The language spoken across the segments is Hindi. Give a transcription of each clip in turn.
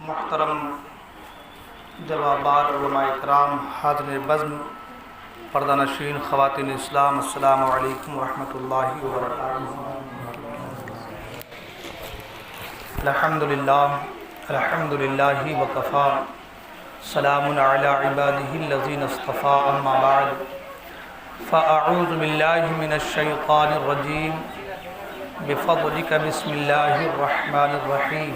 मुहतरम जवाबार उलमाए इकराम, हाज़िर बज़्म, पर्दानशीन, ख़वातीन इस्लाम, अस्सलामु अलैकुम वरहमतुल्लाहि वबरकातुहू। अल्हम्दुलिल्लाहि वकफ़ा, सलामुन अला इबादिहिल्लज़ीना इस्तफ़ा, अम्मा बअद, फ़अऊज़ु बिल्लाहि मिनश शैतानिर रजीम, बिफ़ज़लिका बिस्मिल्लाहिर रहमानिर रहीम।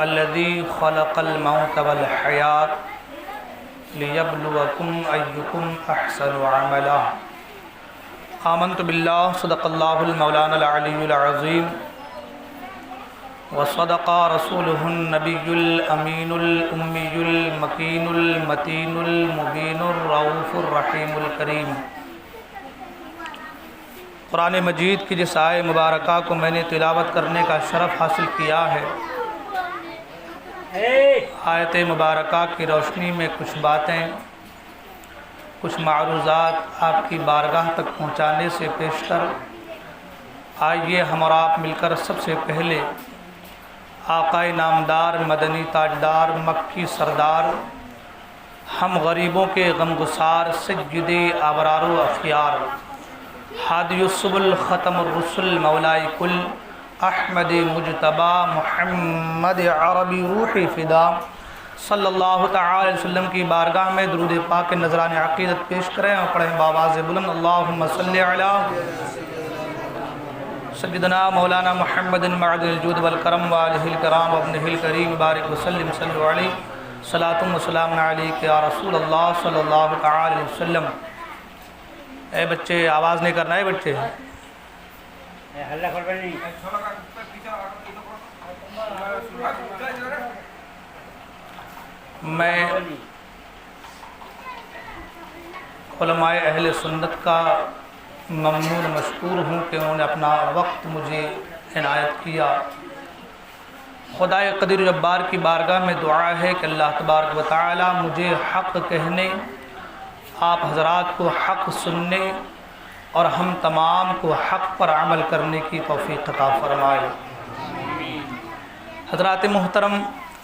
अल्लज़ी ख़लक़ल मौत वल हयात लियब्लुवकुम अय्युकुम अहसनु अमला। आमन्तु बिल्लाह सदक़ल्लाहुल मौलानल अलियुल अज़ीम व सदक़ा रसूलुहुन नबियुल अमीनुल उम्मियुल मकीनुल मतीनुल मुबीनुर रऊफ़ुर रहीमुल करीम। कुरान मजीद की जिस आय मुबारका को मैंने तिलावत करने का शरफ़ हासिल किया है, आयत मुबारका की रोशनी में कुछ बातें, कुछ मारूज़ात आपकी बारगाह तक पहुँचाने से पेशतर आइए हम और आप मिलकर सबसे पहले आक़ाए नामदार, मदनी ताजदार, मक्की सरदार, हम गरीबों के गमगुसार सय्यदे अबरार व अख़ियार, हादियुस्सुबुल ख़तमुर रुसुल मौलाए कुल अहमद मुजतबा मुहम्मद अरबी रूही फ़िदा सल्लल्लाहु तआला अलैहि वसल्लम की बारगाह में दुरूद पाक के नज़राने अक़ीदत पेश करें और पढ़ें बावाज़ बुलंद, अल्लाहुम्मा सल्लि अला सय्यिदना मौलाना मुहम्मदिन मअदिल जूद वल करम व आलिहिल किराम व इब्निहिल करीम बारिक वसल्लिम सल्लु अलैहि सलातुम व सलामुन अलैका या रसूल अल्लाह सल्लल्लाहु तआला अलैहि वसल्लम। ए बच्चे, आवाज़ नहीं करना है बच्चे। मैं उलमाए अहले सुन्नत का ममनून मशकूर हूँ कि उन्होंने अपना वक्त मुझे इनायत किया। खुदाए क़दीर जब्बार की बारगाह में दुआ है कि अल्लाह तबारक व तआला मुझे हक़ कहने, आप हज़रात को हक़ सुनने और हम तमाम को हक़ पर अमल करने की तौफ़ीक़ अता फ़रमाए। हज़रात मुहतरम,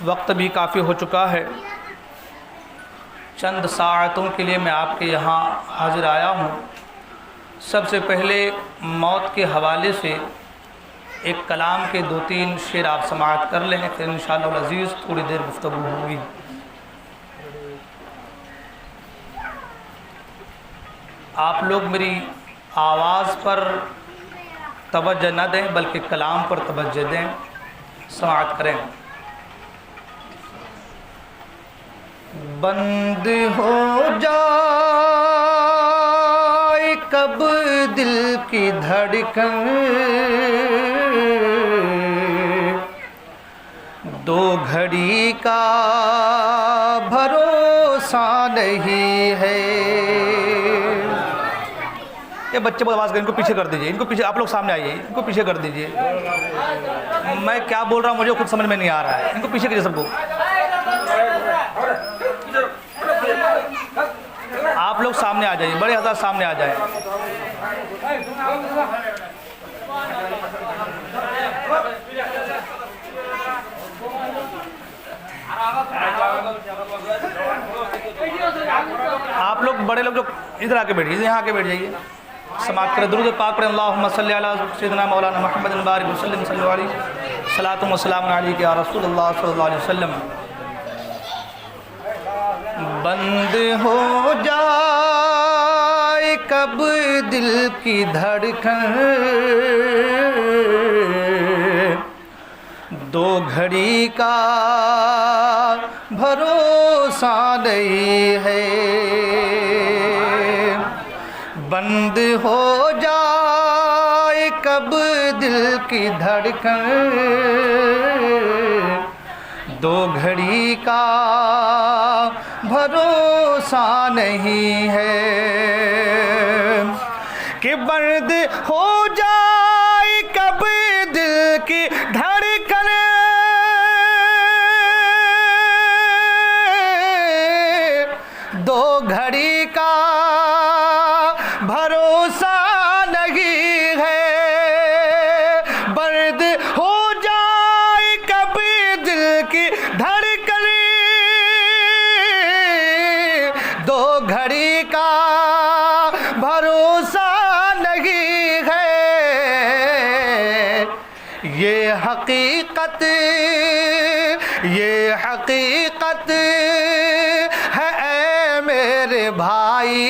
वक्त भी काफ़ी हो चुका है। चंद साअतों के लिए मैं आपके यहाँ हाज़िर आया हूँ। सबसे पहले मौत के हवाले से एक कलाम के 2-3 शेर आप समाअत कर लें, फिर इंशाअल्लाह अज़ीज़ थोड़ी देर गुफ्तगू होगी। आप लोग मेरी आवाज़ पर तवज्जो न दें बल्कि कलाम पर तवज्जो दें, समाअत करें। बंद हो जाए कब दिल की धड़कन, दो घड़ी का भरोसा नहीं है। ये बच्चे बहुत आवाज़ करें, इनको पीछे कर दीजिए, इनको पीछे, आप लोग सामने आइए, इनको पीछे कर दीजिए। मैं क्या बोल रहा हूँ मुझे खुद समझ में नहीं आ रहा है, इनको पीछे कीजिए सबको। आप लोग सामने आ जाइए, बड़े हज़रात सामने आ जाएं। आप लोग बड़े लोग जो इधर आके बैठिए, यहाँ आके बैठ जाइए, समाप्त करें। दुरूद पाक पढ़ें। अल्लाहुम्मा सल्लि अला सय्यिदिना मौलाना मुहम्मदिन बारिक वसल्लिम सल्लल्लाहु अलैहि सलातुम व सलामुन अलैका या रसूलल्लाह सल्लल्लाहु अलैहि वसल्लम। बंद हो जाए कब दिल की धड़कन, दो घड़ी का भरोसा नहीं है। बंद हो जाए कब दिल की धड़कन, दो घड़ी का भरोसा नहीं है। कि बंद हो जाए कब दिल की धड़कन, दो घड़ी का भरोसा नहीं है। बंद हो जाए कभी हकीकत है ऐ मेरे भाई,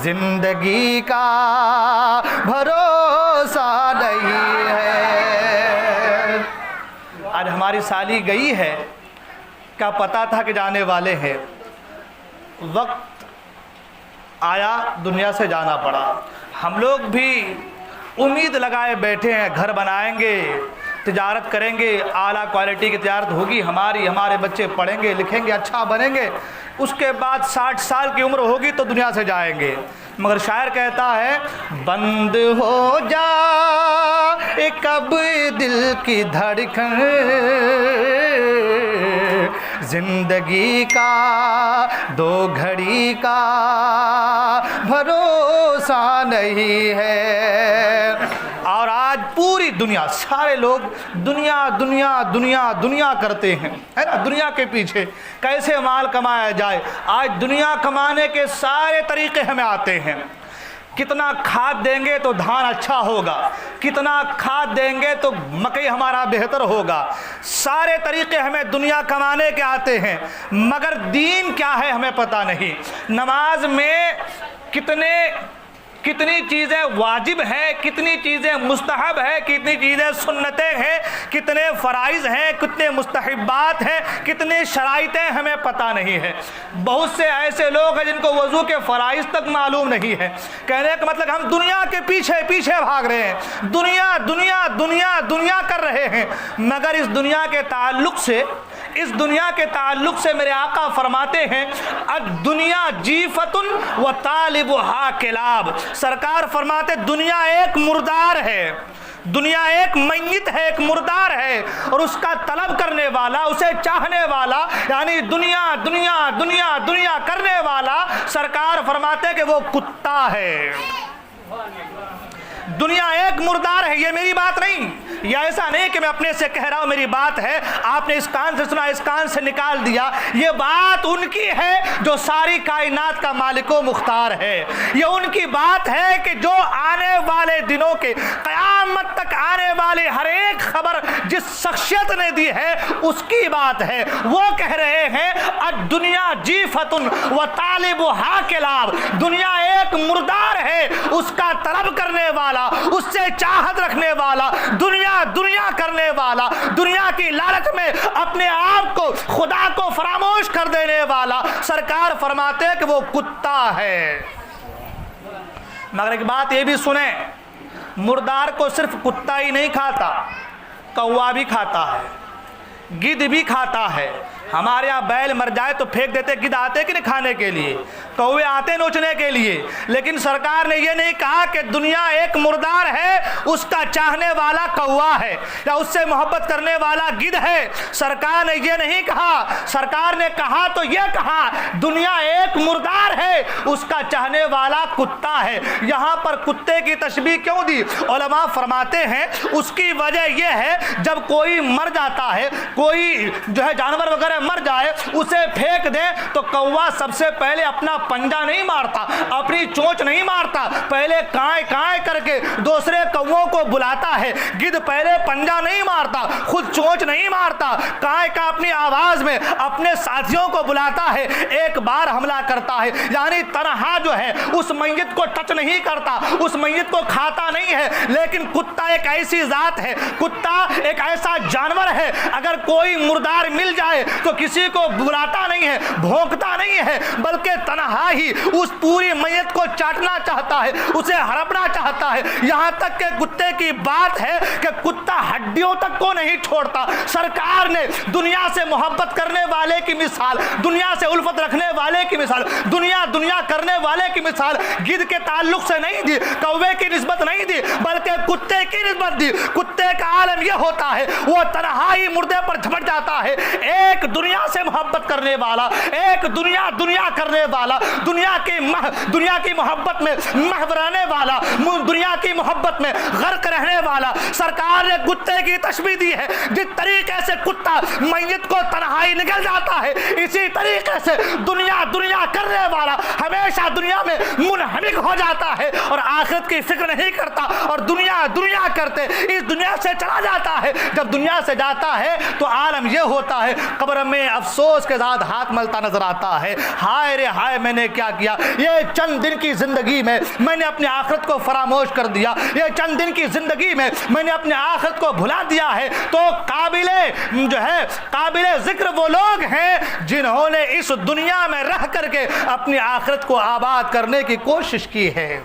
जिंदगी का भरोसा नहीं है। आज हमारी साली गई है, क्या पता था कि जाने वाले हैं। वक्त आया, दुनिया से जाना पड़ा। हम लोग भी उम्मीद लगाए बैठे हैं, घर बनाएंगे, तिजारत करेंगे, आला क्वालिटी की तिजारत होगी हमारी, हमारे बच्चे पढ़ेंगे लिखेंगे, अच्छा बनेंगे, उसके बाद 60 साल की उम्र होगी तो दुनिया से जाएंगे। मगर शायर कहता है, बंद हो जा कब दिल की धड़कन, जिंदगी का 2 घड़ी का भरोसा नहीं है। और आज पूरी दुनिया, सारे लोग दुनिया दुनिया दुनिया दुनिया करते हैं, है ना, दुनिया के पीछे कैसे माल कमाया जाए। आज दुनिया कमाने के सारे तरीके हमें आते हैं। कितना खाद देंगे तो धान अच्छा होगा, कितना खाद देंगे तो मकई हमारा बेहतर होगा। सारे तरीके हमें दुनिया कमाने के आते हैं, मगर दीन क्या है हमें पता नहीं। नमाज में कितनी चीज़ें वाजिब हैं, कितनी चीज़ें मुस्तहब है, कितनी चीज़ें सुन्नतें हैं, कितने फ़राइज़ हैं, कितने मुस्तहबात हैं, कितने शराइतें हमें पता नहीं है। बहुत से ऐसे लोग हैं जिनको वज़ू के फ़राइज़ तक मालूम नहीं है। कहने का मतलब हम दुनिया के पीछे पीछे भाग रहे हैं, दुनिया दुनिया दुनिया दुनिया कर रहे हैं, मगर इस दुनिया के ताल्लुक से मेरे आका फरमाते हैं, दुनिया जीफतुन व तालिबुहा किलाब। सरकार फरमाते दुनिया एक मुर्दार है, दुनिया एक मैयत है, एक मुर्दार है, और उसका तलब करने वाला, उसे चाहने वाला, यानी दुनिया दुनिया दुनिया दुनिया करने वाला, सरकार फरमाते कि वो कुत्ता है। दुनिया एक मुर्दार है। ये मेरी बात नहीं, ये ऐसा नहीं कि मैं अपने से कह रहा हूं, मेरी बात है। आपने इस कान से सुना, इस कान से निकाल दिया। ये बात उनकी है जो सारी कायनात का मालिको मुख्तार है। ये उनकी बात है कि जो आने वाले दिनों के, क़यामत तक आने वाली हर एक खबर जिस शख्सियत ने दी है उसकी बात है। वो कह रहे हैं दुनिया जीफतुन व तालिबुहा किलाब। दुनिया एक मुर्दार है, उसका तलब करने वाला, उससे चाहत रखने वाला, दुनिया दुनिया करने वाला, दुनिया की लालच में अपने आप को, खुदा को फरामोश कर देने वाला, सरकार फरमाते हैं कि वो कुत्ता है। मगर एक बात ये भी सुने, मुर्दार को सिर्फ कुत्ता ही नहीं खाता, कौवा भी खाता है, गिद्ध भी खाता है। हमारे यहाँ बैल मर जाए तो फेंक देते, गिद्ध आते कि नहीं खाने के लिए, कौवे आते नोचने के लिए। लेकिन सरकार ने ये नहीं कहा कि दुनिया एक मुर्दार है, उसका चाहने वाला कौवा है या उससे मोहब्बत करने वाला गिद्ध है। सरकार ने ये नहीं कहा। सरकार ने कहा तो ये कहा दुनिया एक मुर्दार है, उसका चाहने वाला कुत्ता है। यहाँ पर कुत्ते की तशबीह क्यों दी? उलमा फरमाते हैं उसकी वजह यह है, जब कोई मर जाता है, कोई जो है जानवर वगैरह मर जाए, उसे फेंक दे तो कौवा सबसे पहले अपना पंजा नहीं मारता, अपनी चोंच नहीं मारता, पहले काए काए करके दूसरे कौवों को बुलाता है। गिद्ध पहले पंजा नहीं मारता, खुद चोंच नहीं मारता, काए का अपनी आवाज में अपने साथियों को बुलाता है, एक बार हमला करता है। यानी तनहा जो है उस मैयत को टच नहीं करता, उस मैयत को खाता नहीं है। लेकिन कुत्ता एक ऐसी जात है, कुत्ता एक ऐसा जानवर है, अगर कोई मुर्दार मिल जाए तो किसी को बुलाता नहीं है, भौंकता नहीं है, बल्कि तन्हा ही उस पूरी मैयत को चाटना चाहता है, उसे हड़पना चाहता है। यहां तक के कुत्ते की बात है कि कुत्ता हड्डियों तक को नहीं छोड़ता। सरकार ने दुनिया से मोहब्बत करने वाले की मिसाल, दुनिया से उल्फत रखने वाले की मिसाल, दुनिया दुनिया करने वाले की मिसाल गिद्ध के ताल्लुक से नहीं दी, कौवे की निस्बत नहीं दी, बल्कि कुत्ते की निस्बत दी। कुत्ते का आलम यह होता है, वो तन्हा ही मुर्दे पर झपट जाता है, एक दुनिया से मोहब्बत करने वाला, एक दुनिया करने वाला, दुनिया की मोहब्बत में महव रहने वाला, दुनिया की मोहब्बत में गर्क रहने वाला। सरकार ने कुत्ते की तशबीह दी है। जिस तरीके से कुत्ता मैयत को तन्हाई निकल जाता है, इसी तरीके से दुनिया करने वाला हमेशा दुनिया में मुनहमिक हो जाता है और आखिरत की फिक्र नहीं करता और दुनिया करते इस दुनिया से चला जाता है। जब दुनिया से जाता है तो आलम यह होता है, कब्र में अफसोस के साथ हाथ मलता नजर आता है, हाय रे हाय मैंने क्या किया, ये चंद दिन की जिंदगी में मैंने अपनी आखिरत को फरामोश कर दिया, ये चंद दिन की जिंदगी में मैंने अपनी आखिरत को भुला दिया है। तो काबिले जिक्र वो लोग हैं जिन्होंने इस दुनिया में रह करके अपनी आखिरत को आबाद करने की कोशिश की है।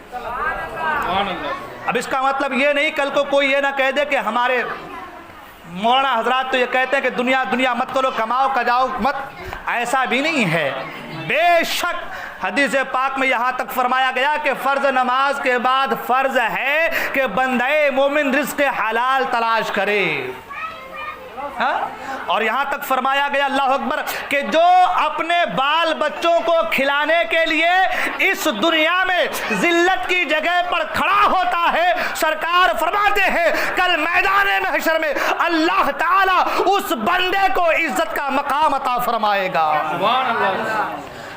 अब इसका मतलब ये नहीं कल को कोई ये ना कह दे कि हमारे मौलाना हजरात तो ये कहते हैं कि दुनिया मत करो, कमाओ कजाओ मत, ऐसा भी नहीं है। बेशक हदीस पाक में यहाँ तक फरमाया गया कि फ़र्ज नमाज के बाद फ़र्ज है कि बंदे मोमिन रिज़्क़ हलाल तलाश करे। और यहाँ तक फरमाया गया अल्लाह अकबर कि जो अपने बाल बच्चों को खिलाने के लिए इस दुनिया में जिल्लत की जगह पर खड़ा होता है, सरकार फरमाते हैं कल मैदान महशर में अल्लाह ताला उस बंदे को इज्जत का मकाम अता फरमाएगा।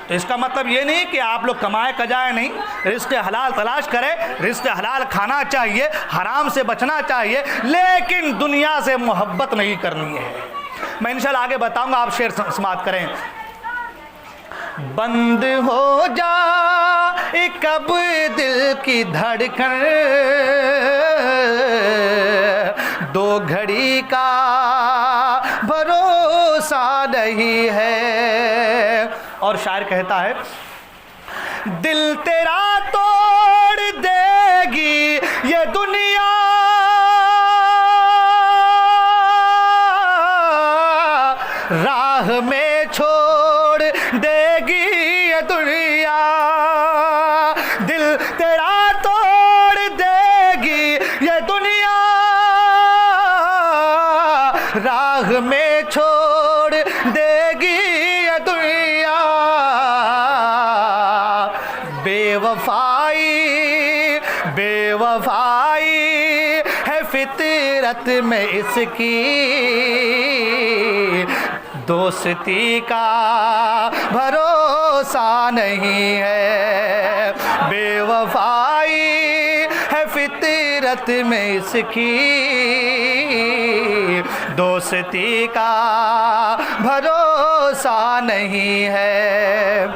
तो इसका मतलब ये नहीं कि आप लोग कमाए कजाए नहीं, रिज़्क़ हलाल तलाश करें, रिज़्क़ हलाल खाना चाहिए, हराम से बचना चाहिए, लेकिन दुनिया से मोहब्बत नहीं करनी है। मैं इंशाल्लाह आगे बताऊंगा, आप शेर समाप्त करें। बंद हो जा कब दिल की धड़कन, दो घड़ी का भरोसा नहीं है। और शायर कहता है दिल तेरा तोड़ देगी ये दुनिया, राह में छोड़ देगी ये दुनिया, दिल तेरा तोड़ देगी ये दुनिया, राह में छोड़ देगी ये दुनिया। बेवफाई है फितरत में इसकी, दोस्ती का भरोसा नहीं है। बेवफाई है फितरत में इसकी, दोस्ती का भरोसा नहीं है।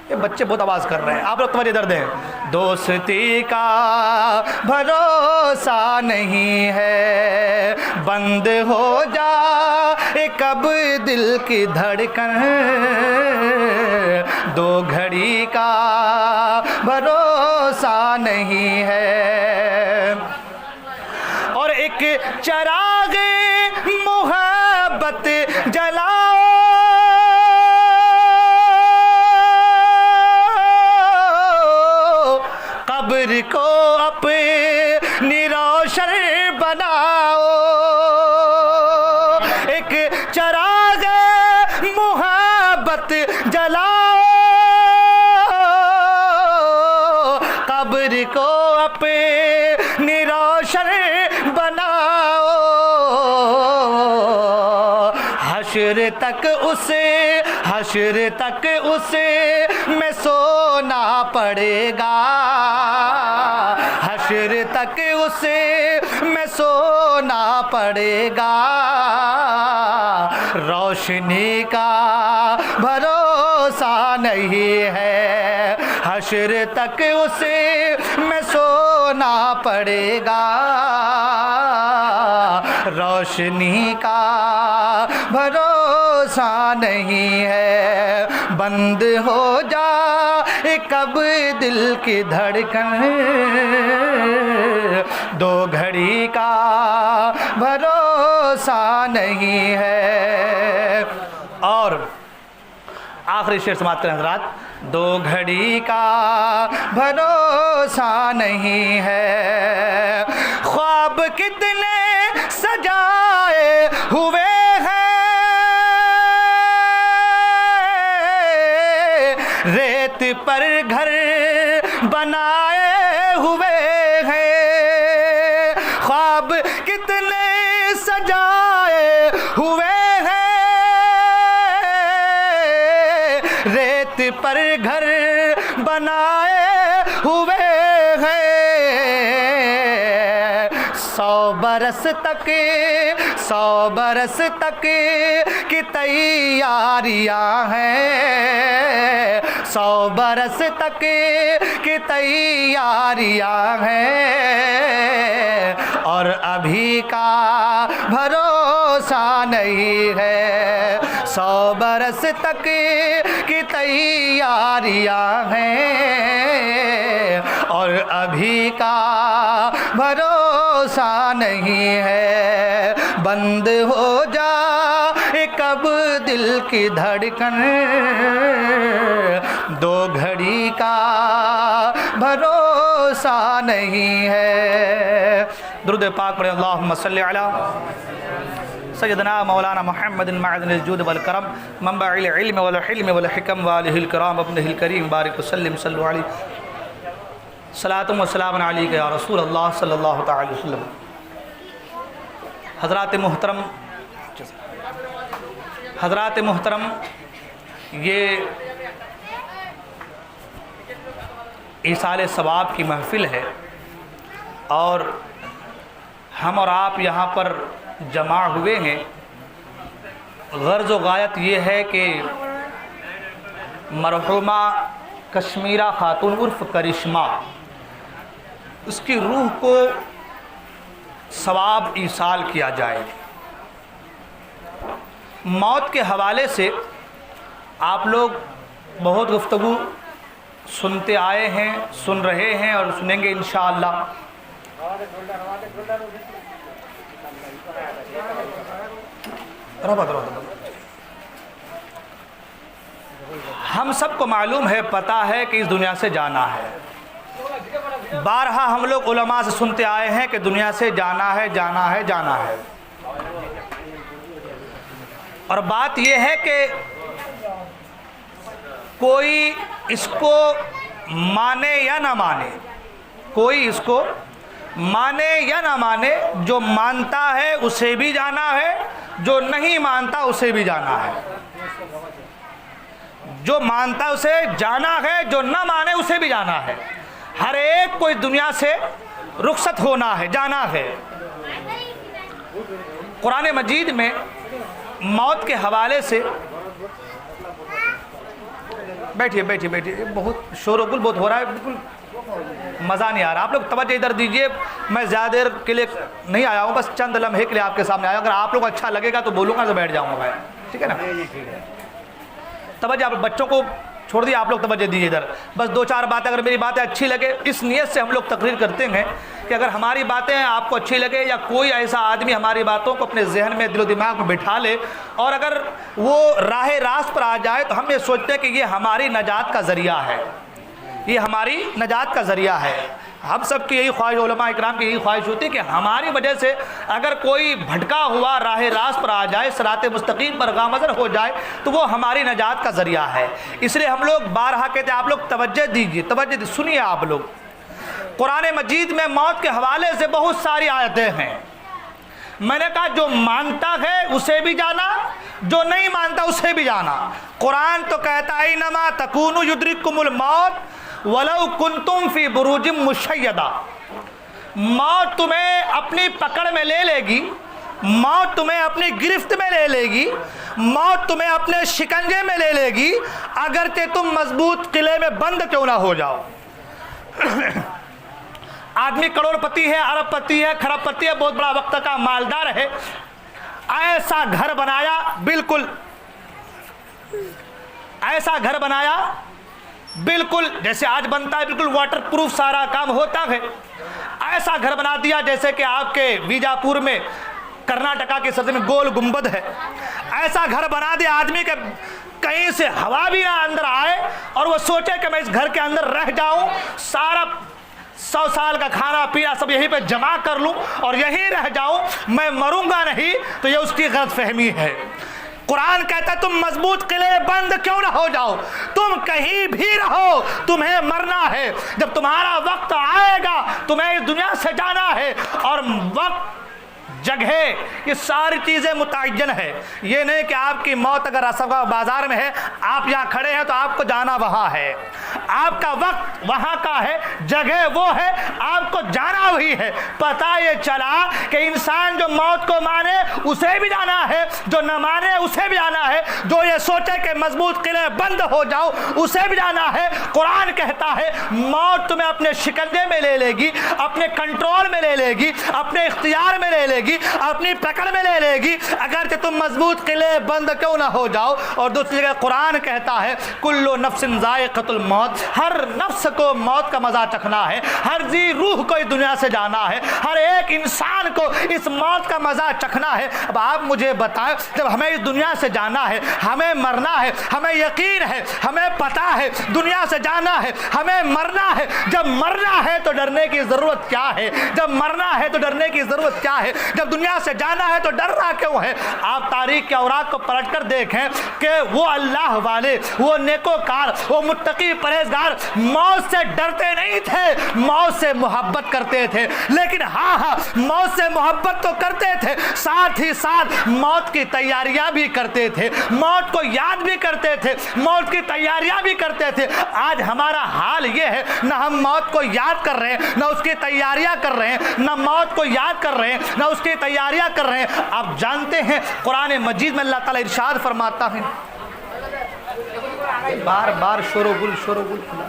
ये बच्चे बहुत आवाज कर रहे हैं, आप लोग तुम्हारी इधर दें। दोस्ती का भरोसा नहीं है, बंद हो जा कब दिल की धड़कन, दो घड़ी का भरोसा नहीं है। और एक चिराग मोहब्बत जलाओ, कब्र को अपनी रोशन बनाओ। एक चिराग मोहब्बत जलाओ, कब्र को अपनी रोशन बनाओ। हश्र तक उसे में सोना पड़ेगा, हश्र तक उसे में सोना पड़ेगा। रोशनी का भरोसा नहीं है, हश्र तक उसे में सोना पड़ेगा। रोशनी का भरोसा नहीं है, बंद हो जा कब दिल की धड़कन, दो घड़ी का भरोसा नहीं है। और आखिरी शेर समाप्त करें हज़रात। दो घड़ी का भरोसा नहीं है, ख्वाब कितने सजाए हुए हैं, रेत पर घर बनाए हुए हैं, ख्वाब कितने सजाए हुए हैं, रेत पर घर बनाए हुए हैं, 100 बरस तक की तैयारियां हैं, 100 बरस तक की तैयारियां हैं, और अभी का भरोसा नहीं है, 100 बरस तक की तैयारियां हैं, और अभी का भरोसा नहीं है, बंद हो जाए कब दिल की धड़कन, 2 घड़ी का भरोसा नहीं है। दुरूद पाक पढ़े, अल्लाहुम्मा सल्ली अला सय्यदना मौलाना मुहम्मद मअदनिल जूद वल करम मंबइल इल्म वल हिल्म वल हिकम व आलिहिल किराम अपनिल करीम बारिक वसल्लिम सल्लु अलैहि सलातुम व सलामुन अलैका या रसूल अल्लाह सल्लल्लाहु तआला अलैहि वसल्लम। हज़रात मुहतरम, ये ईसाल सवाब की महफ़िल है और हम और आप यहाँ पर जमा हुए हैं। गर्ज़ व गायत ये है कि मरहुमा कश्मीरा खातून उर्फ़ करिश्मा, उसकी रूह को सवाब ईसाल किया जाए। मौत के हवाले से आप लोग बहुत गुफ्तगू सुनते आए हैं, सुन रहे हैं और सुनेंगे इंशाअल्लाह। हम सबको मालूम है, पता है कि इस दुनिया से जाना है। बारहा हम लोग उलमा से सुनते आए हैं कि दुनिया से जाना है, जाना है, जाना है। और बात यह है कि कोई इसको माने या ना माने, कोई इसको माने या ना माने, जो मानता है उसे भी जाना है, जो नहीं मानता उसे भी जाना है। जो मानता उसे जाना है, जो ना माने उसे भी जाना है। हर एक को इस दुनिया से रुखसत होना है, जाना है। कुरान मजीद में मौत के हवाले से, बैठिए बैठिए बैठिए, बहुत शोर-गुल बहुत हो रहा है, बिल्कुल मज़ा नहीं आ रहा। आप लोग तवज्जो इधर दीजिए। मैं ज़्यादा देर के लिए नहीं आया हूँ, बस चंद लम्हे के लिए आपके सामने आया। अगर आप लोग अच्छा लगेगा तो बोलूँगा, तो बैठ जाऊँगा भाई, ठीक है ना। तवज्जो, आप बच्चों को छोड़ दिए, आप लोग तवज्जो दीजिए इधर। बस 2-4 बातें, अगर मेरी बातें अच्छी लगे, इस नीयत से हम लोग तकरीर करते हैं कि अगर हमारी बातें आपको अच्छी लगे या कोई ऐसा आदमी हमारी बातों को अपने जहन में, दिलो दिमाग में बिठा ले और अगर वो राह रास्त पर आ जाए, तो हम ये सोचते हैं कि ये हमारी नजात का ज़रिया है, ये हमारी नजात का ज़रिया है। हम सब की यही ख्वाहिश, उलमा इकराम की यही ख्वाहिश होती है कि हमारी वजह से अगर कोई भटका हुआ राह रास्त पर आ जाए, सिरात मुस्तकीम पर गामज़न हो जाए, तो वो हमारी नजात का ज़रिया है। इसलिए हम लोग बारहा कहते हैं, आप लोग तवज्जो दीजिए, तवज्जो सुनिए। आप लोग, कुरान मजीद में मौत के हवाले से बहुत सारी आयतें हैं। मैंने कहा जो मानता है उसे भी जाना, जो नहीं मानता उसे भी जाना। कुरान तो कहता है इन्नमा तकूनु युद्रिकुमुल मौत वलौ कुंतुम फी बुरूजिम मुशय्यदा। मौत तुम्हें अपनी पकड़ में ले लेगी, मौत तुम्हें अपनी गिरफ्त में ले लेगी, मौत तुम्हें अपने शिकंजे में ले लेगी, अगर तुम मजबूत किले में बंद क्यों ना हो जाओ। आदमी करोड़पति है, अरबपति है, खरबपति है, बहुत बड़ा वक्त का मालदार है, ऐसा घर बनाया, बिल्कुल ऐसा घर बनाया, बिल्कुल जैसे आज बनता है, बिल्कुल वाटर प्रूफ सारा काम होता है। ऐसा घर बना दिया जैसे कि आपके बीजापुर में, कर्नाटका के सबसे में गोल गुंबद है। ऐसा घर बना दिया आदमी के कहीं से हवा भी ना अंदर आए और वो सोचे कि मैं इस घर के अंदर रह जाऊं, सारा 100 साल का खाना पीना सब यहीं पे जमा कर लूं और यहीं रह जाऊं, मैं मरूंगा नहीं। तो ये उसकी गलत फहमी है। कुरान कहता है तुम मजबूत किले बंद क्यों ना हो जाओ, तुम कहीं भी रहो, तुम्हें मरना है। जब तुम्हारा वक्त आएगा, तुम्हें इस दुनिया से जाना है। और वक्त, जगह, ये सारी चीज़ें मुतय्यन है। ये नहीं कि आपकी मौत अगर असफा बाजार में है, आप यहाँ खड़े हैं तो आपको जाना वहाँ है। आपका वक्त वहाँ का है, जगह वो है, आपको जाना वही है। पता ये चला कि इंसान जो मौत को माने उसे भी जाना है, जो न माने उसे भी जाना है, जो ये सोचे कि मजबूत किले बंद हो जाओ उसे भी जाना है। कुरान कहता है मौत तुम्हें अपने शिकंजे में ले लेगी, अपने कंट्रोल में ले लेगी, अपने इख्तियार में ले लेगी, अपनी पकड़ में ले लेगी, अगर तुम मजबूत किले बंद क्यों ना हो जाओ। और दूसरी जगह कुरान कहता है कुल्लु नफ्सिन ज़ाइक़तुल मौत, हर नफ्स को मौत का मजा चखना है, हर जी रूह को इस दुनिया से जाना है, हर एक इंसान को इस मौत का मजा चखना है। अब आप मुझे बताएं, जब हमें इस दुनिया से जाना है, हमें मरना है, हमें यकीन है, हमें पता है दुनिया से जाना है, हमें मरना है, जब मरना है तो डरने की जरूरत क्या है? जब मरना है तो डरने की जरूरत क्या है? जब दुनिया से जाना है तो डर रहा क्यों है? आप तारीख के औराक को पलट कर देखें कि वो अल्लाह वाले, वो नेकोकार, वो मुत्तकी परहेजगार मौत से डरते नहीं थे, मौत से मोहब्बत करते थे। लेकिन हाँ, मौत से मोहब्बत तो करते थे, साथ ही साथ मौत की तैयारियां भी करते थे, मौत को याद भी करते थे, मौत की तैयारियां भी करते थे। आज हमारा हाल ये है, न हम मौत को याद कर रहे हैं, न उसकी तैयारियां कर रहे हैं, न मौत को याद कर रहे हैं, न उसकी तैयारियां कर रहे हैं। आप जानते हैं कुरान मजीद में अल्लाह ताला इरशाद फरमाता है, बार बार शोरोगुल खुला,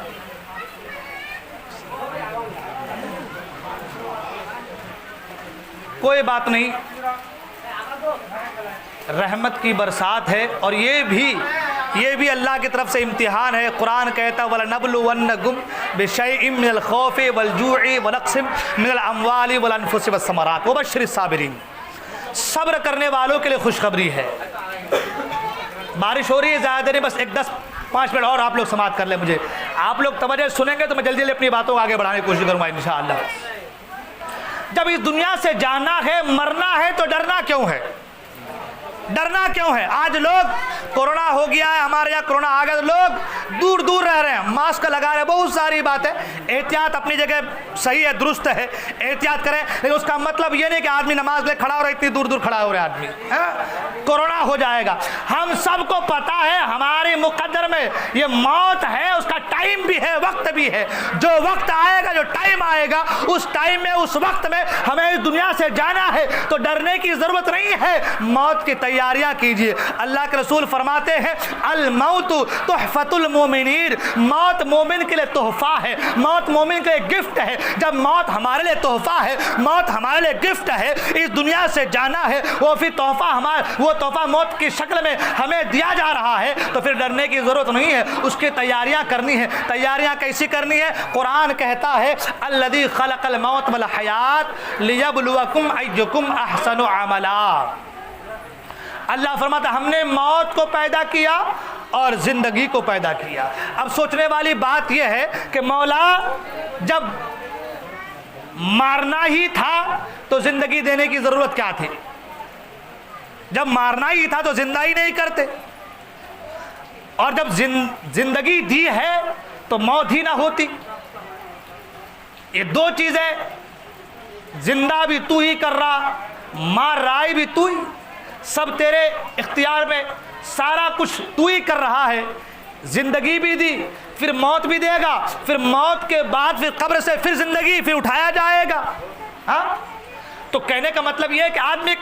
कोई बात नहीं, रहमत की बरसात है। और ये भी अल्लाह की तरफ से इम्तिहान है। कुरान कहता है वलनबलुवन्नकुम बिशैइन मिनल खौफि वल जूइ व नक्सिम मिनल अमवालि वल अनफुसि वस समरात व बश्शिरिस साबिरीन। सब्र करने वालों के लिए खुशखबरी है। बारिश हो रही है, ज़्यादा नहीं, बस 10-5 मिनट और आप लोग समाप्त कर ले। मुझे आप लोग तवज्जो सुनेंगे तो मैं जल्दी जल्दी अपनी बातों को आगे बढ़ाने की कोशिश करूँगा इंशाअल्लाह। जब इस दुनिया से जाना है, मरना है, तो डरना क्यों है? डरना क्यों है? आज लोग, कोरोना हो गया है, हमारे यहाँ कोरोना आ गया तो लोग दूर दूर रह रहे हैं, मास्क लगा रहे हैं, बहुत सारी बात है। एहतियात अपनी जगह सही है, दुरुस्त है, एहतियात करें, लेकिन उसका मतलब ये नहीं कि आदमी नमाज ले खड़ा हो रहा है, इतनी दूर दूर खड़ा हो रहा है आदमी, कोरोना हो जाएगा। हम सबको पता है हमारे मुकद्दर में ये मौत है, उसका टाइम भी है, वक्त भी है। जो वक्त आएगा, जो टाइम आएगा, उस टाइम में, उस वक्त में हमें इस दुनिया से जाना है, तो डरने की जरूरत नहीं है। मौत की तैयारियां कीजिए। अल्लाह के रसूल फरमाते हैं अल मौतु तुहफतुल मोमिनीन, मौत मोमिन के लिए तोहफा है, मौत मोमिन के लिए गिफ्ट है। जब मौत हमारे लिए तोहफा है, मौत हमारे लिए गिफ्ट है, इस दुनिया से जाना है, वो फिर तोहफा वो तोहफा मौत की शक्ल में हमें दिया जा रहा है, तो फिर डरने की जरूरत नहीं है, उसकी तैयारियां करनी है। तैयारियां कैसी करनी है? कुरान कहता है अल्लज़ी खलक़ल मौत वल हयात लियब्लुवकुम अय्युकुम अहसनु अमला। अल्लाह फरमाता हमने मौत को पैदा किया और जिंदगी को पैदा किया। अब सोचने वाली बात यह है कि मौला जब मारना ही था तो जिंदगी देने की जरूरत क्या थी? जब मारना ही था तो जिंदा ही नहीं करते, और जब जिंदगी दी है तो मौत ही ना होती। ये दो चीजें, जिंदा भी तू ही कर रहा, मार रहा भी तू ही, सब तेरे इख्तियार में, सारा कुछ तू ही कर रहा है। जिंदगी भी दी, फिर मौत भी देगा, फिर मौत के बाद फिर कब्र से फिर जिंदगी, फिर उठाया जाएगा। हाँ, तो कहने का मतलब यह है कि आदमी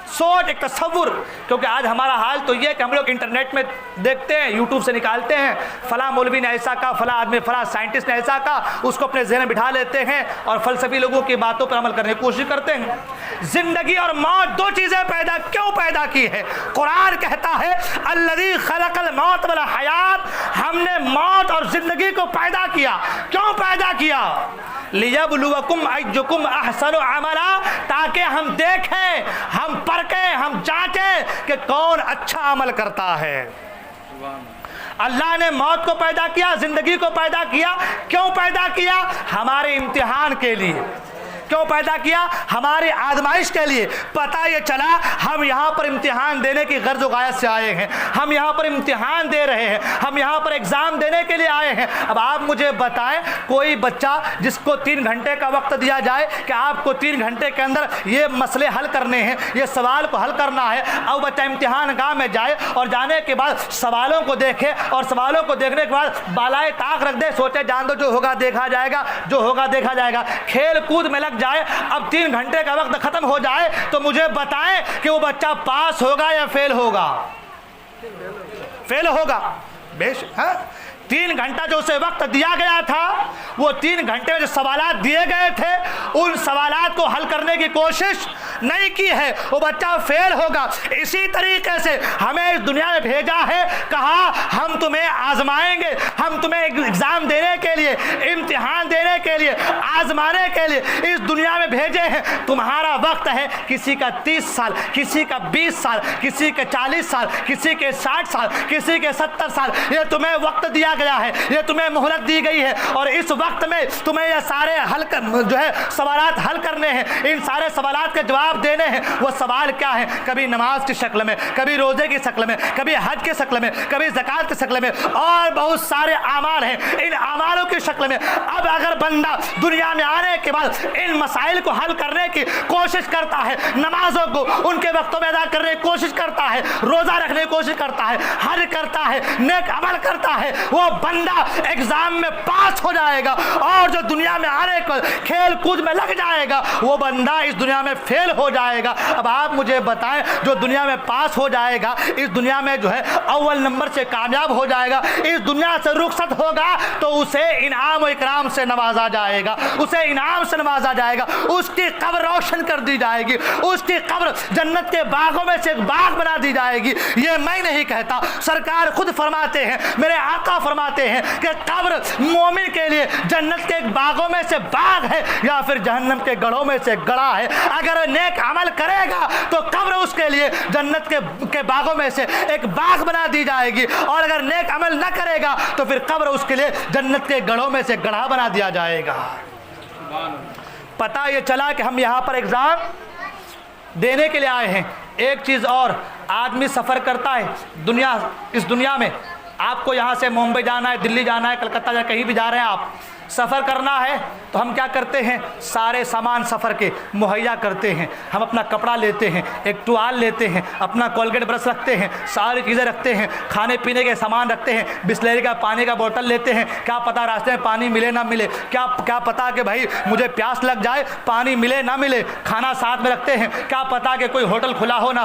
सोच, एक तसव्वुर, क्योंकि आज हमारा हाल तो ये है कि हम लोग इंटरनेट में देखते हैं, यूट्यूब से निकालते हैं, फला मौलवी ने ऐसा कहा, फला आदमी, फला साइंटिस्ट ने ऐसा कहा, उसको अपने ज़हन में बिठा लेते हैं और फलसफी लोगों की बातों पर अमल करने की कोशिश करते हैं। जिंदगी और मौत दो चीज़ें क्यों पैदा की है? कुरान कहता है अल्लज़ी खलक़ल मौत वल हयात, हमने मौत और जिंदगी को पैदा किया। क्यों पैदा किया? लियब्लुवकुम अय्युकुम अहसनु अमला, ताकि हम देखें, हम परखें, हम जांचें कि कौन अच्छा अमल करता है। अल्लाह ने मौत को पैदा किया, जिंदगी को पैदा किया। क्यों पैदा किया? हमारे इम्तिहान के लिए, क्यों पैदा किया? हमारी आजमाइश के लिए। पता ये चला हम यहाँ पर इम्तिहान देने की गर्ज गायत से आए हैं, हम यहाँ पर इम्तिहान दे रहे हैं, हम यहाँ पर एग्ज़ाम देने के लिए आए हैं। अब आप मुझे बताएं, कोई बच्चा जिसको 3 घंटे का वक्त दिया जाए कि आपको 3 घंटे के अंदर ये मसले हल करने हैं, ये सवाल को हल करना है, अब बच्चा इम्तिहान गाह में जाए और जाने के बाद सवालों को देखे और सवालों को देखने के बाद बालाए ताक रख दे, सोचे जान दो जो होगा देखा जाएगा, जो होगा देखा जाएगा, खेल कूद में लग जाए, अब 3 घंटे का वक्त खत्म हो जाए, तो मुझे बताएं कि वो बच्चा पास होगा या फेल होगा? फेल होगा बेशक। 3 घंटा जो उसे वक्त दिया गया था, वो 3 घंटे में जो सवालात दिए गए थे, उन सवालात को हल करने की कोशिश नहीं की है, वो बच्चा फेल होगा। इसी तरीके से हमें इस दुनिया में भेजा है, कहा हम तुम्हें आजमाएंगे, हम तुम्हें एग्जाम देने के लिए, इम्तिहान देने के लिए, आजमाने के लिए इस दुनिया में भेजे हैं। तुम्हारा वक्त है, किसी का 30 साल, किसी का 20 साल, किसी के 40 साल, किसी के 60 साल, किसी के 70 साल, ये तुम्हें वक्त दिया गया है, ये तुम्हें मोहलत दी गई है और इस वक्त में तुम्हें ये सारे हल कर जो है सवालात हल करने हैं, इन सारे सवालात के जवाब देने हैं। वो सवाल क्या है? कभी नमाज की शक्ल में, कभी रोजे की शक्ल में, कभी हज की शक्ल में, कभी ज़कात की शक्ल में, और बहुत सारे आमाल हैं, इन आमालों की शक्ल में। अब अगर बंदा दुनिया में आने के बाद इन मसाइल को हल करने की कोशिश करता है, नमाजों को उनके वक्तों में अदा करने की कोशिश करता है, रोजा रखने की कोशिश करता है, हज करता है, नेक अमल करता है, वो बंदा एग्जाम में पास हो जाएगा। और जो दुनिया में आने को खेल कूद में लग जाएगा, वो बंदा इस दुनिया में फेल हो जाएगा। अब आप मुझे बताएं, जो दुनिया में पास हो जाएगा, इस दुनिया में जो है अव्वल नंबर से कामयाब हो जाएगा, इस दुनिया से रुखसत होगा, तो उसे इनाम और इकराम से नवाजा जाएगा, उसे इनाम से नवाजा जाएगा, उसकी कब्र रोशन कर दी जाएगी, उसकी कब्र जन्नत के बागों में से एक बाग बना दी जाएगी। ये मैं नहीं कहता, सरकार खुद फरमाते हैं, मेरे आका फरमाते हैं कि कब्र मोमिन के लिए जन्नत के बागों में से बाग है या फिर जहन्नम के गढ़ों में से गड़ा है। अगर नेक अमल करेगा तो कब्र उसके लिए जन्नत के बागों में से एक बाग बना दी जाएगी, और अगर नेक अमल न करेगा तो फिर कब्र उसके लिए जन्नत के गढ़ों में से गढ़ा बना दिया जाएगा। पता ये चला कि हम यहाँ पर एग्जाम देने के लिए आए हैं। एक चीज़ और, आदमी सफ़र करता है इस दुनिया में, आपको यहाँ से मुंबई जाना है, दिल्ली जाना है, कलकत्ता जाना, कहीं भी जा रहे हैं आप, सफ़र करना है तो हम क्या करते हैं? सारे सामान सफ़र के मुहैया करते हैं। हम अपना कपड़ा लेते हैं, एक टुआल लेते हैं, अपना कोलगेट ब्रश रखते हैं, सारी चीज़ें रखते हैं, खाने पीने के सामान रखते हैं, बिस्लेरी का पानी का बोतल लेते हैं। क्या पता रास्ते में पानी मिले ना मिले, क्या पता कि भाई मुझे प्यास लग जाए, पानी मिले ना मिले। खाना साथ में रखते हैं, क्या पता कि कोई होटल खुला हो ना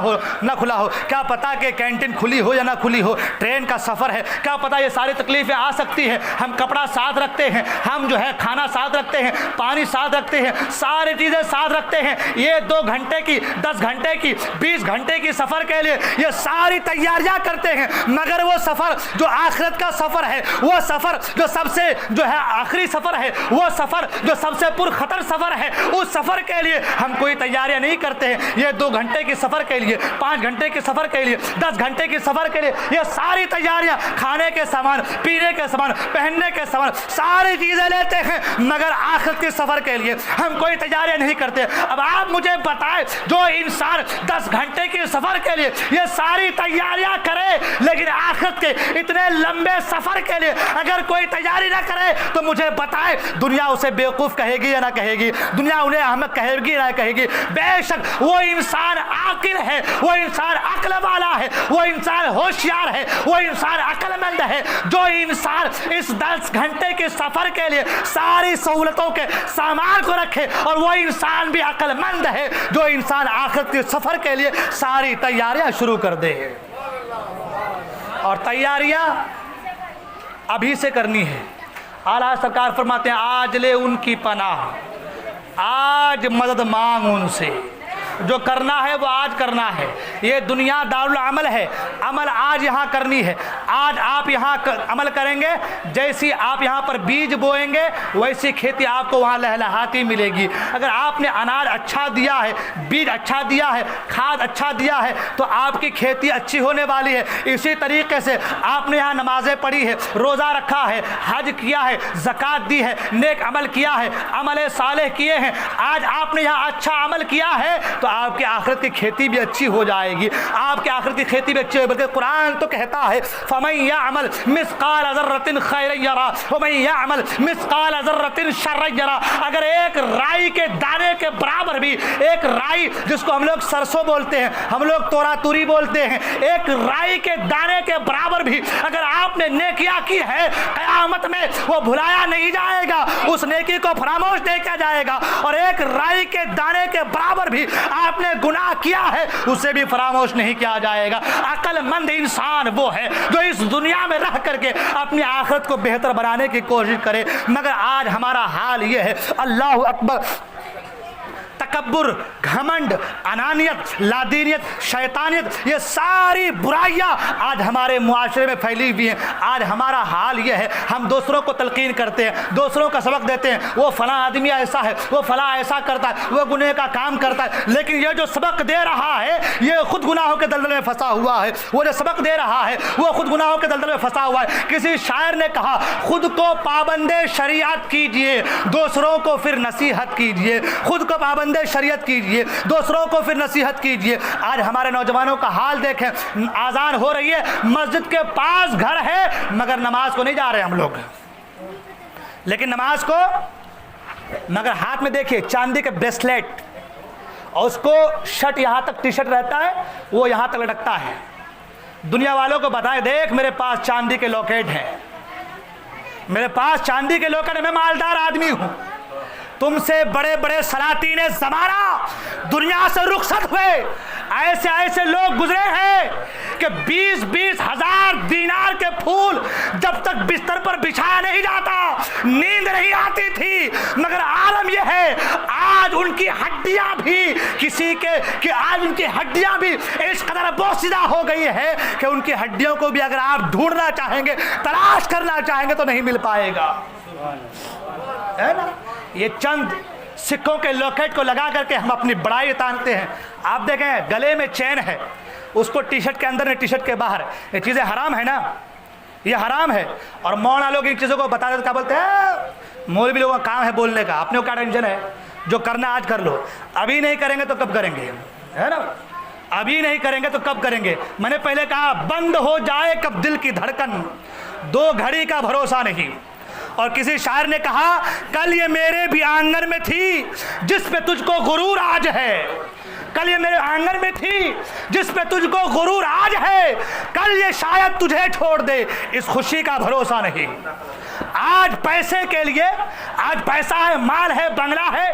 खुला हो, क्या पता कि कैंटीन खुली हो या ना खुली हो। ट्रेन का सफ़र है, क्या पता ये सारी तकलीफ़ें आ सकती हैं। हम कपड़ा साथ रखते हैं, हम जो है खाना साथ रखते हैं, पानी साथ रखते हैं, सारी चीज़ें साथ रखते हैं। ये 2 घंटे की, 10 घंटे की, 20 घंटे की सफ़र के लिए ये सारी तैयारियां करते हैं। मगर वो सफ़र जो आखिरत का सफ़र है, वो सफ़र जो सबसे जो है आखिरी सफ़र है, वो सफ़र जो सबसे पुरखतर सफ़र है, उस सफ़र के लिए हम कोई तैयारियां नहीं करते हैं। ये 2 घंटे की सफ़र के लिए, 5 घंटे की सफ़र के लिए, 10 घंटे की सफ़र के लिए ये सारी तैयारियां, खाने के सामान, पीने के सामान, पहनने के सामान, सारी चीज़ें लेते हैं। मगर आखिरत के सफ़र के लिए हम कोई तैयारियां नहीं करते। अब आप मुझे बताएं, जो इंसान 10 घंटे की सफ़र के लिए ये सारी तैयारियां करे, लेकिन आखिरत के इतने लंबे सफ़र के लिए अगर कोई तैयारी ना करे, तो मुझे बताएं दुनिया उसे बेवकूफ़ कहेगी या ना कहेगी? दुनिया उन्हें अहमक कहेगी या ना कहेगी? बेशक वो इंसान आकिल है, वो इंसान अक्ल वाला है, वो इंसान होशियार है, वो इंसान अक्लमंद है, जो इंसान इस 10 घंटे के सफ़र के लिए सारी सहूलतों के सामान को रखे, और वो इंसान भी अक्लमंद है जो इंसान आखिरत के सफ़र के लिए सारी तैयारियां शुरू कर दे। और तैयारियां अभी से करनी है। आला सरकार फरमाते हैं, आज ले उनकी पनाह, आज मदद मांग उनसे। जो करना है वो आज करना है। ये दुनिया दारुल अमल है, अमल आज यहाँ करनी है। आज आप यहाँ अमल करेंगे, जैसी आप यहाँ पर बीज बोएंगे वैसी खेती आपको वहाँ लहलहाती मिलेगी। अगर आपने अनाज अच्छा दिया है, बीज अच्छा दिया है, खाद अच्छा दिया है, तो आपकी खेती अच्छी होने वाली है। इसी तरीके से आपने यहाँ नमाजें पढ़ी है, रोज़ा रखा है, हज किया है, ज़कात दी है, नेक अमल किया है, अमल सालेह किए हैं, आज आपने यहाँ अच्छा अमल किया है, तो आपकी आखिरत की खेती भी अच्छी हो जाएगी। आपकी आखिरत की खेती भी अच्छी हो, बल्कि कुरान तो कहता है फमन यअमल मिस्काल ज़र्रतिन खैरन यरा वमन यअमल मिस्काल ज़र्रतिन शर्रन यरा। अगर एक राई के दाने के बराबर भी, एक राई जिसको हम लोग सरसों बोलते हैं, हम लोग तोरा तुरी बोलते हैं, एक राई के दाने के बराबर भी अगर आपने नेकिया की है, क़यामत में वो भुलाया नहीं जाएगा, उस नेकी को फरामोश नहीं किया जाएगा। और एक राई के दाने के बराबर भी आपने गुनाह किया है, उसे भी फरामोश नहीं किया जाएगा। अक्लमंद इंसान वो है जो इस दुनिया में रह करके अपनी आखिरत को बेहतर बनाने की कोशिश करे। मगर आज हमारा हाल ये है, अल्लाह अकबर, तकब्बुर, घमंड, अनानियत, लादीनियत, शैतानियत, ये सारी बुराइयां आज हमारे मुआशरे में फैली हुई हैं। आज हमारा हाल ये है, हम दूसरों को तलकीन करते हैं, दूसरों का सबक देते हैं, वो फला आदमी ऐसा है, वो फला ऐसा करता है, वो गुनाह का काम करता है, लेकिन ये जो सबक दे रहा है ये खुद गुनाहों के दलदल में फंसा हुआ है। वो जो सबक दे रहा है वो खुद गुनाहों के दलदल में फंसा हुआ है। किसी शायर ने कहा, खुद को पाबंदे शरीयत कीजिए, दूसरों को फिर नसीहत कीजिए। खुद को पाबंदे शरीयत कीजिए, दूसरों को फिर नसीहत कीजिए। आज हमारे नौजवानों का हाल देखें, आजान हो रही है, मस्जिद के पास घर है, मगर नमाज को नहीं जा रहे हम लोग, लेकिन नमाज को, मगर हाथ में देखिए चांदी के ब्रेसलेट, और उसको शर्ट यहाँ तक, टी शर्ट रहता है वो यहाँ तक लटकता है। दुनिया वालों को बताए, देख मेरे पास चांदी के लॉकेट हैं, मेरे पास चांदी के लॉकेट है, मैं मालदार आदमी हूँ। तुमसे बड़े बड़े सलातीने ज़माना दुनिया से रुखसत हुए, ऐसे ऐसे लोग गुजरे हैं कि 20-20 हज़ार दीनार के फूल जब तक बिस्तर पर बिछाया नहीं जाता नींद नहीं आती थी। मगर आलम यह है, आज उनकी हड्डियां भी किसी के, कि आज उनकी हड्डियां भी इस कदर बोसीदा हो गई है कि उनकी हड्डियों को भी अगर आप ढूंढना चाहेंगे, तलाश करना चाहेंगे तो नहीं मिल पाएगा, है ना। ये चंद सिक्कों के लॉकेट को लगा करके हम अपनी बड़ाई तानते हैं। आप देखें गले में चैन है, उसको टी शर्ट के अंदर है, टी शर्ट के बाहर, ये चीज़ें हराम है ना, ये हराम है। और मौलाना लोग इन चीज़ों को बता देते, क्या बोलते हैं, मौलवी लोगों का काम है बोलने का, अपने को क्या टेंशन है, जो करना आज कर लो, अभी नहीं करेंगे तो कब करेंगे, है ना, अभी नहीं करेंगे तो कब करेंगे। मैंने पहले कहा, बंद हो जाए कब दिल की धड़कन, दो घड़ी का भरोसा नहीं। और किसी शायर ने कहा, कल ये मेरे भी आंगन में थी जिस पे तुझको गुरूर आज है, कल ये मेरे आंगन में थी जिस पे तुझको गुरूर आज है, कल ये शायद तुझे छोड़ दे, इस खुशी का भरोसा नहीं। आज पैसे के लिए, आज पैसा है, माल है, बंगला है,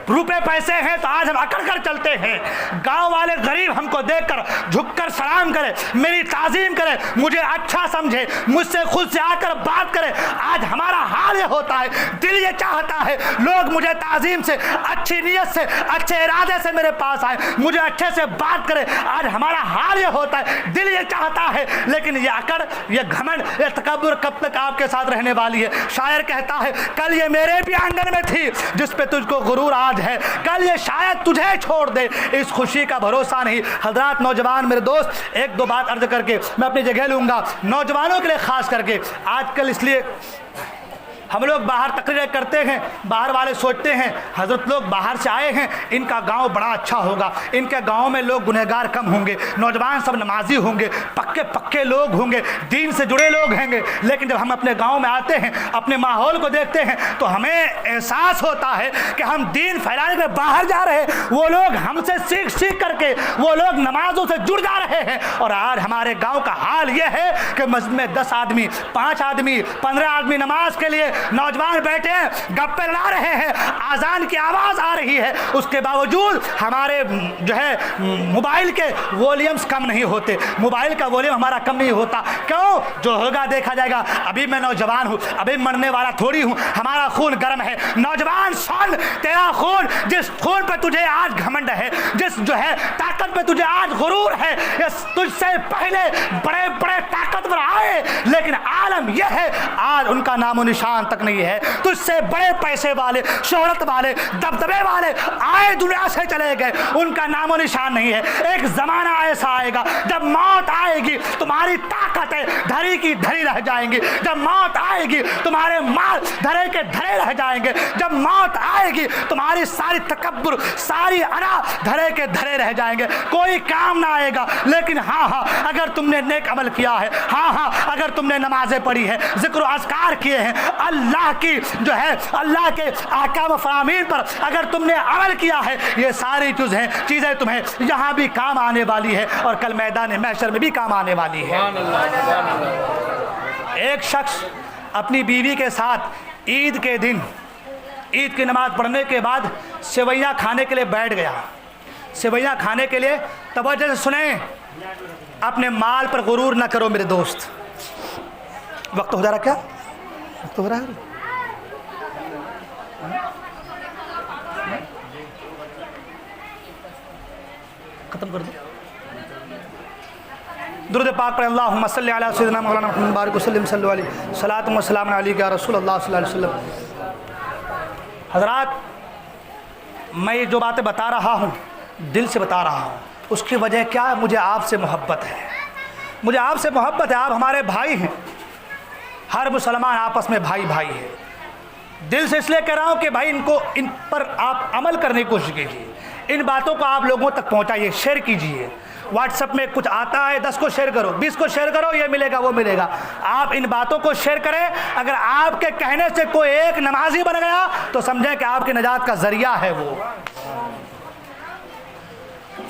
रुपए पैसे हैं, तो आज हम अकड़ कर चलते हैं। गांव वाले गरीब हमको देखकर झुककर सलाम करे, मेरी ताजीम करे, मुझे अच्छा समझे, मुझसे खुद से आकर बात करे। आज हमारा हाल ये होता है, दिल ये चाहता है लोग मुझे ताजीम से, अच्छी नीयत से, अच्छे इरादे से मेरे पास आए, मुझे अच्छे से बात करे। आज हमारा हाल ये होता है, दिल ये चाहता है, लेकिन ये अकड़, ये घमंड, ये तकब्बुर कब तक आपके साथ रहने वाली है। शायर कहता है, कल ये मेरे भी आंगन में थी जिस पे तुझको गुरूर आज है, कल ये शायद तुझे छोड़ दे, इस खुशी का भरोसा नहीं। हजरात नौजवान मेरे दोस्त, एक दो बात अर्ज करके मैं अपनी जगह लूंगा। नौजवानों के लिए खास करके आजकल इसलिए हम लोग बाहर तकरीरें करते हैं, बाहर वाले सोचते हैं हजरत लोग बाहर से आए हैं, इनका गांव बड़ा अच्छा होगा, इनके गांव में लोग गुनहगार कम होंगे, नौजवान सब नमाजी होंगे, पक्के पक्के लोग होंगे, दीन से जुड़े लोग होंगे। लेकिन जब हम अपने गांव में आते हैं, अपने माहौल को देखते हैं, तो हमें एहसास होता है कि हम दीन फैलाने के बाहर जा रहे हैं, वो लोग हमसे सीख सीख करके वो लोग नमाजों से जुड़ जा रहे हैं। और आज हमारे गाँव का हाल ये है कि मस्जिद में 10 आदमी, 5 आदमी, 15 आदमी नमाज के लिए नौजवान बैठे हैं, गप्पे लड़ा रहे हैं, आज़ान की आवाज़ आ रही है, उसके बावजूद हमारे जो है मोबाइल के वॉल्यूम्स कम नहीं होते, मोबाइल का वॉल्यूम हमारा कम नहीं होता। क्यों? जो होगा देखा जाएगा। अभी मैं नौजवान हूँ, अभी मरने वाला थोड़ी हूँ, हमारा खून गर्म है। नौजवान सुन, तेरा खून, जिस खून पे तुझे आज घमंड है, जिस जो है ताकत पे तुझे आज गुरूर है, ये तुझसे पहले बड़े बड़े ताकतवर आए, लेकिन आलम यह है आज उनका नामो निशान तक नहीं है। तुझसे बड़े पैसे वाले, शोहरत वाले, दबदबे वाले आए, दुनिया से चले गए, उनका नामो निशान नहीं है। एक जमाना ऐसा आएगा जब मौत आएगी, तुम्हारी ताकतें धरी की धरी रह जाएंगी। जब मौत आएगी तुम्हारे माल धरे के धरे रह जाएंगे। जब मौत आएगी तुम्हारी सारी तकब्बुर, सारी अना धरे के धरे रह जाएंगे, कोई काम ना आएगा। लेकिन हाँ हाँ, अगर तुमने नेक अमल किया है, हाँ हाँ, अगर तुमने नमाजें पढ़ी है, जिक्र अज़कार किए हैं, अल्लाह की जो है अल्लाह के अहकाम फरामीन पर अगर तुमने अमल किया है, ये सारी चीज़ें तुम्हें यहाँ भी काम आने वाली है और कल मैदान महशर में भी काम आने वाली है। एक शख्स अपनी बीवी के साथ ईद के दिन, ईद की नमाज़ पढ़ने के बाद सेवैयाँ खाने के लिए बैठ गया। सेवैयाँ खाने के लिए, तवज्जो से सुने, अपने माल पर गुरूर न करो मेरे दोस्त। वक्त हो जा रहा, क्या वक्त हो रहा है? खत्म कर दो। दुरूद पाक पर अल्लाहुम्मा सल्लि अला सय्यिदिना मौलाना मुहम्मद बारिक वसल्लम सल्लल्लाहु अलैहि सलातु व सलाम अलैका या रसूल अल्लाह सल्लल्लाहु अलैहि वसल्लम। हज़रात, मैं ये जो बातें बता रहा हूँ दिल से बता रहा हूँ। उसकी वजह क्या है? मुझे आपसे मोहब्बत है, मुझे आपसे मोहब्बत है। आप हमारे भाई हैं, हर मुसलमान आपस में भाई भाई है। दिल से इसलिए कह रहा हूँ कि भाई इन पर आप अमल करने की कोशिश कीजिए, इन बातों को आप लोगों तक पहुँचाइए, शेयर कीजिए। व्हाट्सएप में कुछ आता है, 10 को शेयर करो, 20 को शेयर करो, ये मिलेगा वो मिलेगा। आप इन बातों को शेयर करें। अगर आपके कहने से कोई एक नमाजी बन गया तो समझें कि आपकी निजात का जरिया है वो।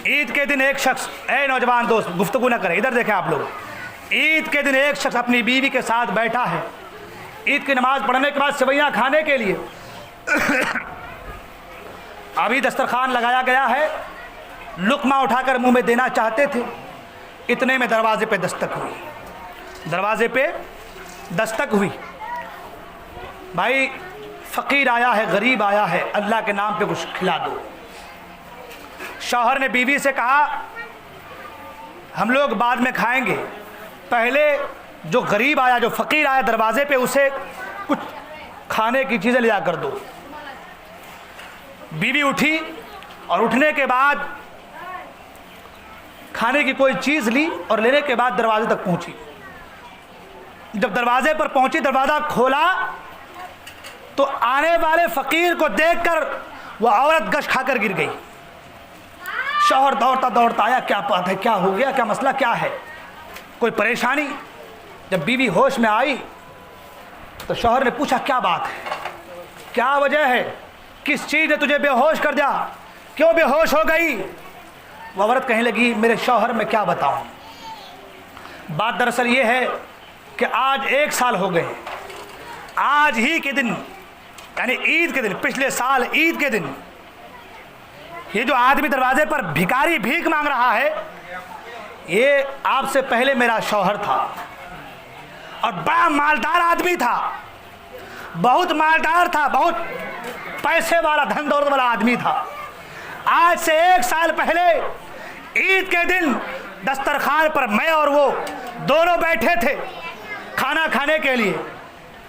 ईद के दिन एक शख्स, ए नौजवान दोस्त गुफ्तगू ना करें, इधर देखें आप लोग। ईद के दिन एक शख्स अपनी बीवी के साथ बैठा है, ईद की नमाज पढ़ने के बाद सेवैयाँ खाने के लिए अभी दस्तरखान लगाया गया है, लुक़मा उठाकर मुंह में देना चाहते थे, इतने में दरवाजे पे दस्तक हुई। दरवाजे पे दस्तक हुई। भाई फ़कीर आया है, गरीब आया है, अल्लाह के नाम पे कुछ खिला दो। शौहर ने बीवी से कहा हम लोग बाद में खाएंगे, पहले जो गरीब आया, जो फ़कीर आया दरवाजे पे, उसे कुछ खाने की चीज़ें लिया कर दो। बीवी उठी और उठने के बाद खाने की कोई चीज़ ली और लेने के बाद दरवाजे तक पहुंची। जब दरवाजे पर पहुंची, दरवाज़ा खोला तो आने वाले फ़कीर को देखकर वह औरत गश खाकर गिर गई। शौहर दौड़ता दौड़ता आया, क्या बात है, क्या हो गया, क्या मसला क्या है, कोई परेशानी? जब बीवी होश में आई तो शौहर ने पूछा क्या बात है, क्या वजह है, किस चीज़ ने तुझे बेहोश कर दिया, क्यों बेहोश हो गई? वह औरत कहने लगी मेरे शौहर मैं क्या बताऊं। बात दरअसल ये है कि आज 1 साल हो गए, आज ही के दिन यानी ईद के दिन, पिछले साल ईद के दिन, ये जो आदमी दरवाजे पर भिखारी भीख मांग रहा है, ये आपसे पहले मेरा शौहर था और बड़ा मालदार आदमी था, बहुत मालदार था, बहुत पैसे वाला, धन दौलत वाला आदमी था। आज से 1 साल पहले ईद के दिन दस्तरखान पर मैं और वो दोनों बैठे थे खाना खाने के लिए।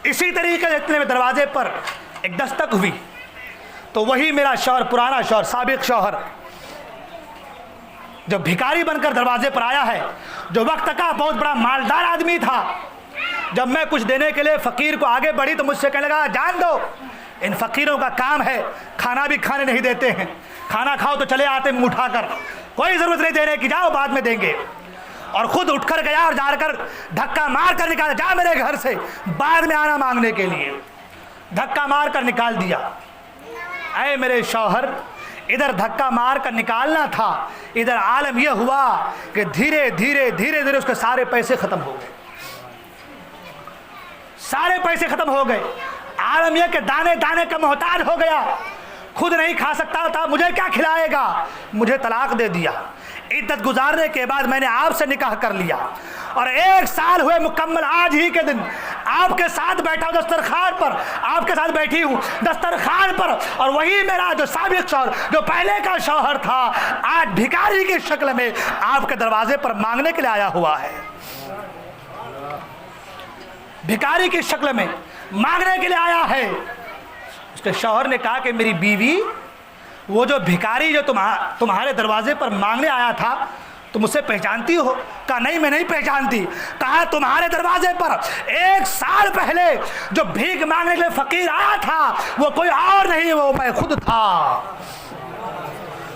इसी तरीके से इतने में दरवाजे पर एक दस्तक हुई तो वही मेरा शौहर, पुराना शौहर, साबिक शौहर, जो भिखारी बनकर दरवाजे पर आया है, जो वक्त का बहुत बड़ा मालदार आदमी था। जब मैं कुछ देने के लिए फ़कीर को आगे बढ़ी तो मुझसे कहने लगा जान दो, इन फ़कीरों का काम है, खाना भी खाने नहीं देते हैं, खाना खाओ तो चले आते मुँह उठाकर, कोई ज़रूरत नहीं देने की, जाओ बाद में देंगे। और ख़ुद उठकर गया और जाकर धक्का मार कर निकाला, जा मेरे घर से, बाद में आना मांगने के लिए, धक्का मार कर निकाल दिया। ऐ मेरे शौहर, इधर धक्का मार कर निकालना था, इधर आलम यह हुआ कि धीरे धीरे धीरे धीरे उसके सारे पैसे ख़त्म हो गए, सारे पैसे ख़त्म हो गए। आलम यह कि दाने दाने का मोहताज हो गया, खुद नहीं खा सकता था, मुझे क्या खिलाएगा। मुझे तलाक दे दिया। इद्दत गुजारने के बाद मैंने आपसे निकाह कर लिया और 1 साल हुए मुकम्मल आज ही के दिन आपके साथ बैठा हूँ दस्तरखान पर, आपके साथ बैठी हूँ दस्तरखान पर, और वही मेरा जो साबिक शौहर, जो पहले का शौहर था, आज भिखारी की शक्ल में आपके दरवाजे पर मांगने के लिए आया हुआ है। भिखारी की शक्ल में मांगने के लिए आया है। उसके शौहर ने कहा कि मेरी बीवी, वो जो भिखारी जो तुम्हारे दरवाजे पर मांगने आया था, तुम उसे पहचानती हो? कहा नहीं, मैं नहीं पहचानती। कहा तुम्हारे दरवाजे पर 1 साल पहले जो भीख मांगने के लिए फकीर आया था, वो कोई और नहीं, वो मैं खुद था।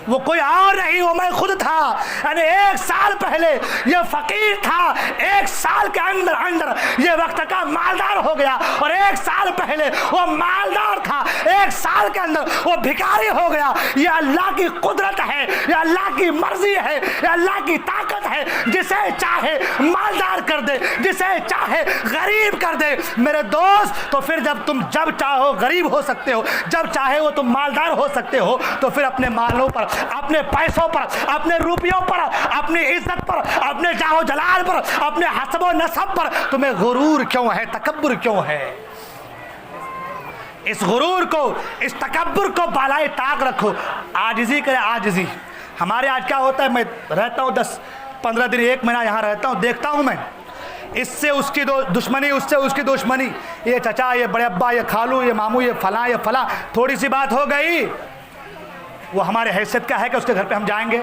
वो कोई और नहीं, वो मैं खुद था। यानी 1 साल पहले ये फकीर था, 1 साल के अंदर अंदर ये वक्त का मालदार हो गया, और 1 साल पहले वो मालदार था, 1 साल के अंदर वो भिखारी हो गया। ये अल्लाह की कुदरत है, ये अल्लाह की मर्जी है, ये अल्लाह की ताकत है। जिसे चाहे मालदार कर दे, जिसे चाहे गरीब कर दे। मेरे दोस्त, तो फिर जब चाहो गरीब हो सकते हो, जब चाहे वो तुम मालदार हो सकते हो, तो फिर अपने मालों पर, अपने पैसों पर, अपने रुपयों पर, अपनी इज्जत पर, अपने जाहो जलाल पर, अपने हसबो नसब पर तुम्हें गुरूर क्यों है, तकब्बुर क्यों है? इस गुरूर को, इस तकब्बुर को बालाए ताक रखो। आजिज़ी करे, आजिज़ी। हमारे आज क्या होता है, मैं रहता हूँ 10-15 दिन, 1 महीना यहाँ रहता हूँ, देखता हूँ मैं, इससे उसकी दुश्मनी, उससे उसकी दुश्मनी, ये चचा, ये बड़े अब्बा, ये खालू, ये मामू, ये फला, थोड़ी सी बात हो गई, वो हमारे हैसियत का है कि उसके घर पे हम जाएंगे।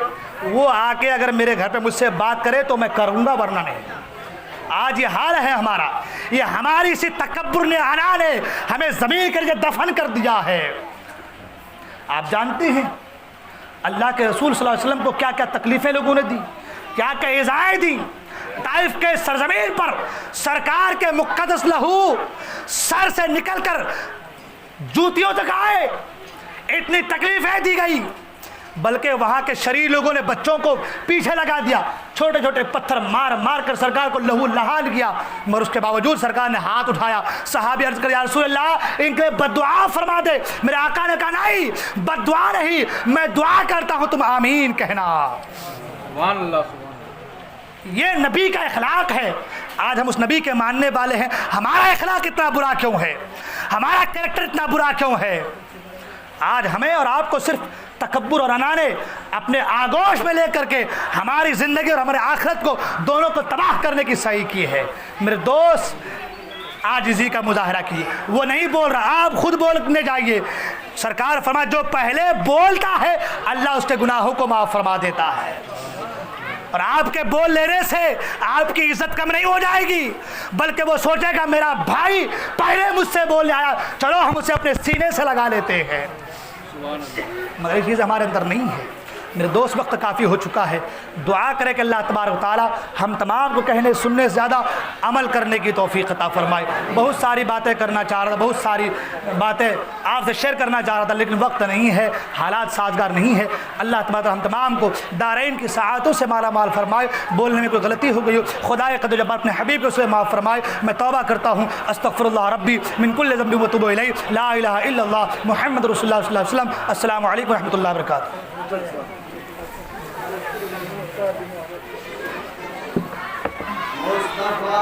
वो आके अगर मेरे घर पे मुझसे बात करे तो मैं करूँगा, वरना नहीं। आज ये हाल है हमारा। ये हमारी इसी तकब्बुर ने, अना ने हमें ज़मीन करके दफन कर दिया है। आप जानते हैं अल्लाह के रसूल सल्लल्लाहु अलैहि वसल्लम को क्या क्या तकलीफ़ें लोगों ने दी, क्या क्या इज़ाएं दी। ताइफ के सरजमीन पर सरकार के मुक़द्दस लहू सर से निकलकर जूतियों तक आए, इतनी तकलीफें दी गई, बल्कि वहाँ के शरीर लोगों ने बच्चों को पीछे लगा दिया, छोटे छोटे पत्थर मार मार कर सरकार को लहू लहान किया। मगर उसके बावजूद सरकार ने हाथ उठाया। सहाबी अर्ज कर, या रसूल अल्लाह, इनके बद्दुआ फरमा दे। मेरे आका ने कहा नहीं, बद्दुआ नहीं, मैं दुआ करता हूँ, तुम आमीन कहना। ये नबी का अखलाक है। आज हम उस नबी के मानने वाले हैं, हमारा अखलाक इतना बुरा क्यों है, हमारा कैरेक्टर इतना बुरा क्यों है? आज हमें और आपको सिर्फ तकब्बुर और अना ने अपने आगोश में लेकर के हमारी ज़िंदगी और हमारे आखिरत को, दोनों को तबाह करने की सही की है। मेरे दोस्त, आजिज़ी का मुजाहरा कीजिए। वो नहीं बोल रहा, आप खुद बोलने जाइए। सरकार फरमा, जो पहले बोलता है अल्लाह उसके गुनाहों को माफ़ फरमा देता है, और आपके बोल लेने से आपकी इज्जत कम नहीं हो जाएगी, बल्कि वो सोचेगा मेरा भाई पहले मुझसे बोलने आया, चलो हम उसे अपने सीने से लगा लेते हैं। मगर ये चीज़ हमारे अंदर नहीं है। मेरे दोस्त, वक्त काफ़ी हो चुका है। दुआ करें कि अल्लाह तबारक तआला हम तमाम को कहने सुनने से ज़्यादा अमल करने की तौफीक अता फरमाए। बहुत सारी बातें करना चाह रहा था, बहुत सारी बातें आपसे शेयर करना चाह रहा था, लेकिन वक्त नहीं है, हालात साजगार नहीं है। अल्लाह तबारक हम तमाम को दारैन की सआतों से माला माल फरमाए। बोलने में कोई गलती हो गई हो, खुदाए क़द्र जब्बार अपने हबीब को उसे माफ़ फरमाए। मैं तौबा करता हूँ, अस्तग़फ़िरुल्लाह रब्बी मिन कुल्लि ज़ंबिन व अतूबु इलैह, ला इलाहा इल्लल्लाह मुहम्मद रसूलुल्लाह सल्लल्लाहु अलैहि वसल्लम। अस्सलामु अलैकुम व रहमतुल्लाहि व बरकातुहू। मुस्तफा